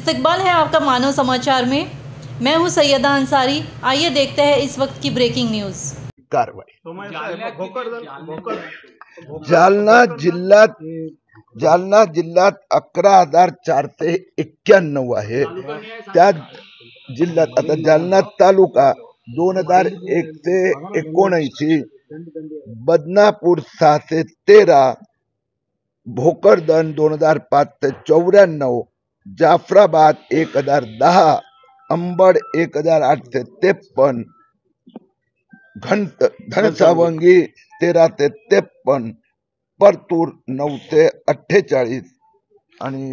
इस्तकबाल है आपका मानव समाचार में। मैं हूं सैयदा अंसारी। आइए देखते हैं इस वक्त की ब्रेकिंग न्यूज। कारवाई जालना जिल्ह्यात 11,491 आहे। त्या जिल्ह्यात आता जालना तालुका 2,001 ते 79, बदनापूर 613, भोकरदन 2005 ते 94, जाफराबाद 1,010, अंबड 1,853, घनसावंगी 13 ते 53, परतूर 9 ते 48 आणि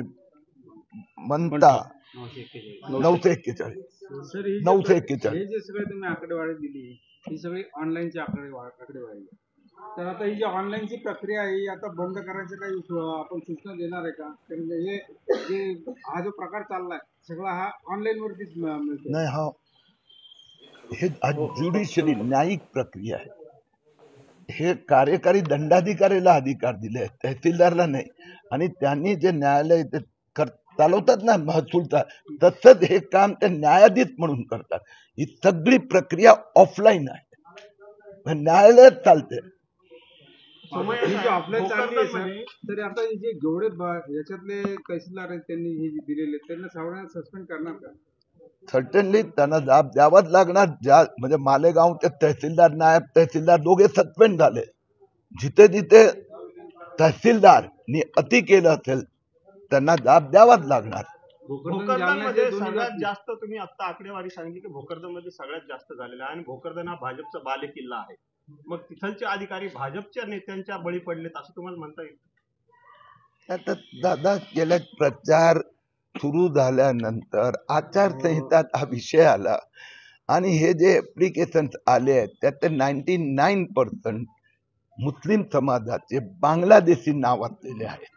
मंता 941. जे सगळे तुम्ही आकडेवारी दिली ही सगळी ऑनलाईनची आकडेवारी. तर आता ही जी ऑनलाईनची प्रक्रिया आहे आता बंद करायचं काही आपण सूचना देणार आहे का? कारण हे जे हा जो प्रकार चाललाय सगळा हा ऑनलाईन वरतीच मिळतो. नाही, हा हे ज्युडिशियरी न्यायिक प्रक्रिया आहे. हे कार्यकारी दंडाधिकारीला अधिकार दिले आहेत, तहसीलदारला नाही. आणि त्यांनी जे न्यायालय चालवतात ना महसूलचा, तसंच हे काम ते न्यायाधीश म्हणून करतात. ही सगळी प्रक्रिया ऑफलाईन आहे, न्यायालयात चालते. ऑफलाईन चालली आहे सर. तरी आता जे जेवढे याच्यातले तहसीलदार आहेत त्यांनी हे दिलेले त्यांना सावधान सस्पेंड करणार का? सर्टनली त्यांना जाब द्यावाच लागणार. ज्या म्हणजे मालेगावचे तहसीलदार, नायब तहसीलदार दोघे सस्पेंड झाले. जिथे जिथे तहसीलदारनी अति केलं असेल त्यांना जाब द्यावाच लागणार. भोकरदनमध्ये सगळ्यात जास्त तुम्ही आता आकडेवारी सांगितली की भोकरदनमध्ये सगळ्यात जास्त झालेला आहे आणि भोकरदन हा भाजपचा बालेकिल्ला आहे. मग तिथलचे अधिकारी भाजपच्या नेत्यांच्या बळी पडलेत असं तुम्हाला म्हणता येईल? आता दादा गेल्या प्रचार सुरू झाल्यानंतर आचारसंहितात हा विषय आला आणि हे जे ऍप्लिकेशन आले आहेत त्यात 99% मुस्लिम समाजाचे बांगलादेशी नाव असलेले आहेत.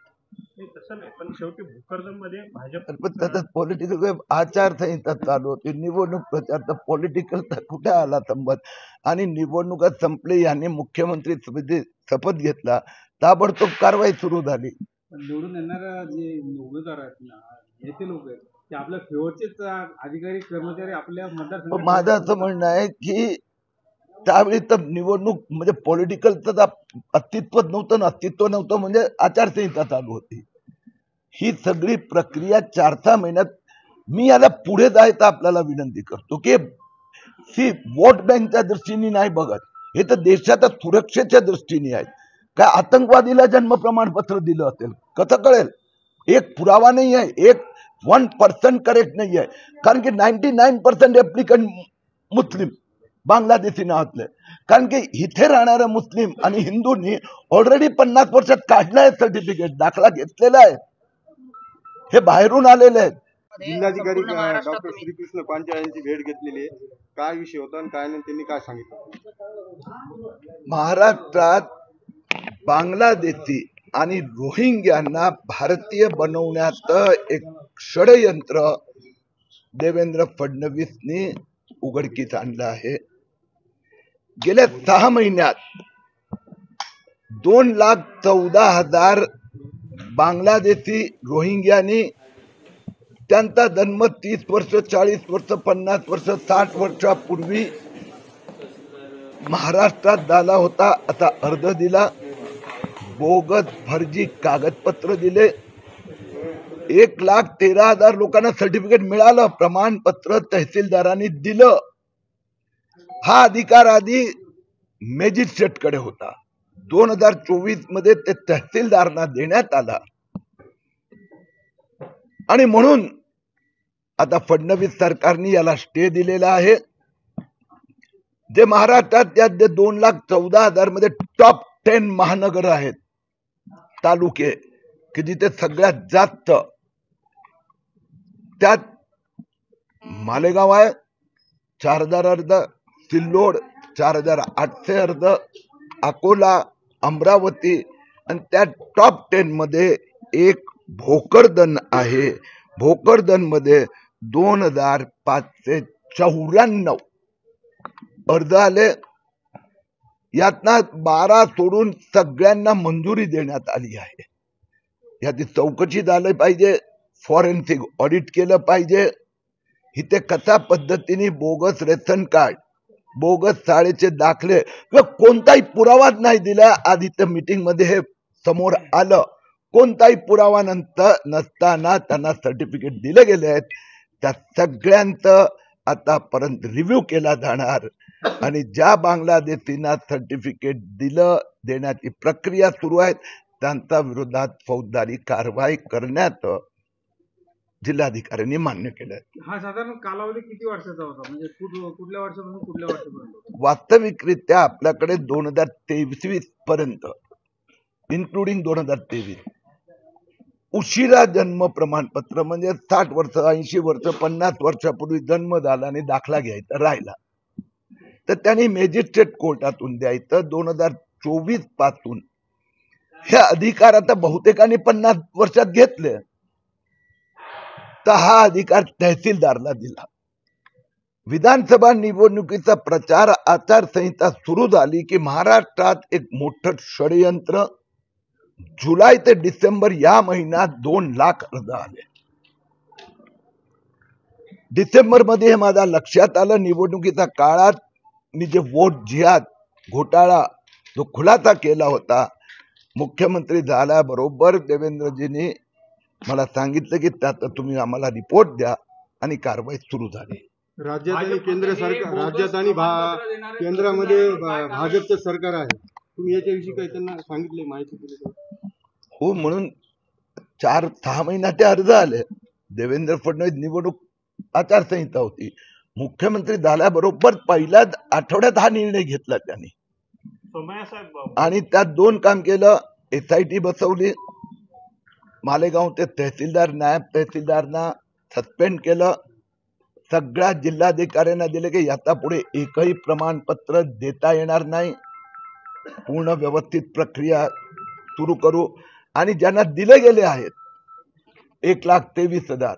तसं नाही, पण शेवटी भोकरदन मध्ये भाजप पॉलिटिकल आचारसंहिता चालू होती, निवडणूक प्रचार, तर पॉलिटिकल कुठे आला संबंध? आणि निवडणुका संपली, याने मुख्यमंत्री शपथ घेतला, ताबडतोब कारवाई सुरू झाली. निवडून येणारा जे उमेदवार आहेत ना, नेते लोक आहेत ते आपल्या फेवरचेच अधिकारी कर्मचारी आपल्या मतदार. माझं असं म्हणणं आहे की त्यावेळी तर निवडणूक म्हणजे पॉलिटिकलचं अस्तित्वच नव्हतं ना. अस्तित्व नव्हतं म्हणजे आचारसंहिता चालू होती. ही सगळी प्रक्रिया 4-6 महिन्यात. मी याला पुढे जायचं आपल्याला विनंती करतो की वोट बँकच्या दृष्टीने नाही बघत, हे तर देशाच्या सुरक्षेच्या दृष्टीने आहे. काय आतंकवादीला जन्म प्रमाणपत्र दिलं असेल कसं कळेल? एक पुरावा नाही आहे, 1% करेक्ट नाही आहे. कारण की 99% ऍप्लिकंट मुस्लिम बांगलादेशी नावातले. कारण की इथे राहणारे मुस्लिम आणि हिंदूंनी ऑलरेडी 50 वर्षात काढलाय सर्टिफिकेट, दाखला घेतलेला आहे. हे बाहेरून आलेले आहेत. जिल्हाधिकारी डॉक्टर श्रीकृष्ण पांचाळ यांची भेट घेतलेली आहे. काय विषय होता आणि काय नाही त्यांनी काय सांगितलं? महाराष्ट्रात बांगलादेशी आणि रोहिंग्यांना भारतीय बनवण्याचं एक षडयंत्र देवेंद्र फडणवीसनी उघडकीस आणलं आहे. गेल्या 6 महिन्यात 2,14,000 बांगलादेशी रोहिंग्यानी त्यांचा जन्म 30 वर्ष, 40 वर्ष, 50 वर्ष, 60 वर्षापूर्वी महाराष्ट्रात झाला होता. आता अर्ज दिला, बोगस फर्जी कागदपत्र दिले. 1,13,000 लोकांना सर्टिफिकेट मिळालं, प्रमाणपत्र तहसीलदारांनी दिलं. हा अधिकार आधी मॅजिस्ट्रेटकडे होता. 2024 मध्ये ते तहसीलदारांना देण्यात आला. आणि म्हणून आता फडणवीस सरकारने याला स्टे दिलेला आहे. जे महाराष्ट्रात यात 2,14,000 मध्ये टॉप 10 महानगर आहेत, तालुके की जिथे सगळ्यात जास्त, त्यात मालेगाव आहे 4,000 अर्ज, सिल्लोड 4,800 अर्ज, अकोला, अमरावती, आणि त्या टॉप 10 मध्ये एक भोकरदन आहे. भोकरदन मध्ये 2,594 अर्ज आले. यातना 12 सोडून सगळ्यांना मंजुरी देण्यात आली आहे. याची चौकशी झाली पाहिजे, फॉरेन्सिक ऑडिट केलं पाहिजे. इथे कशा पद्धतीने बोगस रेशन कार्ड, बोगस शाळेचे दाखले किंवा कोणताही पुरावाच नाही दिला. आज इथं मीटिंग मध्ये हे समोर आलं. कोणताही पुरावा नसताना त्यांना सर्टिफिकेट दिले गेले आहेत. त्या सगळ्यांचं आतापर्यंत रिव्ह्यू केला जाणार आणि ज्या बांगलादेशींना सर्टिफिकेट देण्याची प्रक्रिया सुरू आहे त्यांच्या विरोधात फौजदारी कारवाई करण्यात जिल्हाधिकाऱ्यांनी मान्य केलं. हा साधारण कालावधी किती वर्षाचा होता, म्हणजे कुठल्या वर्षापासून कुठल्या वर्षापर्यंत? वास्तविकरित्या आपल्याकडे 2023 पर्यंत इन्क्लुडिंग 2023 उशिरा जन्म प्रमाणपत्र म्हणजे 60 वर्ष 80 वर्ष 50 वर्षापूर्वी जन्म झाला आणि दाखला घ्यायचा राहिला तर त्यांनी मॅजिस्ट्रेट कोर्टातून द्यायचं. 2024 पासून हे अधिकार आता बहुतेकांनी 50 वर्षात घेतले तर हा अधिकार तहसीलदारला दिला. विधानसभा निवडणुकीचा प्रचार आचारसंहिता सुरू झाली की महाराष्ट्रात एक मोठं षडयंत्र. जुलै ते डिसेंबर या महिन्यात 2 लाख अर्ज आले. डिसेंबर मध्ये हे माझ्या लक्षात आलं. निवडणुकीच्या काळात मी जे वोट जिहाद घोटाळा जो खुलासा केला होता, मुख्यमंत्री झाल्याबरोबर देवेंद्रजींनी मला सांगितलं की त्यात तुम्ही आम्हाला रिपोर्ट द्या आणि कारवाई सुरू झाली. राज्यात आणि केंद्र सरकार, राज्यात आणि केंद्रामध्ये भाजपचं सरकार आहे. तुम्ही याच्याविषयी काही त्यांना सांगितले, माहिती दिली? हो, म्हणून 4-6 महिन्याचे अर्ज आले. देवेंद्र फडणवीस निवडणूक आचारसंहिता होती. मुख्यमंत्री झाल्याबरोबर पहिल्याच आठवड्यात हा निर्णय घेतला त्यांनी आणि त्यात 2 काम केलं. SIT बसवली. मालेगावचे तहसीलदार नायब तहसीलदारांना सस्पेंड केलं. सगळ्या जिल्हाधिकाऱ्यांना दिले की याचा पुढे एकही प्रमाणपत्र देता येणार नाही. पूर्ण व्यवस्थित प्रक्रिया सुरू करू आणि ज्यांना दिले गेले आहेत 1,23,000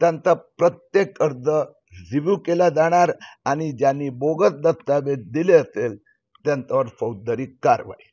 त्यांचा प्रत्येक अर्ज रिव्ह्यू केला जाणार आणि ज्यांनी बोगस दस्तावेज दिले असेल त्यांच्यावर फौजदारी कारवाई.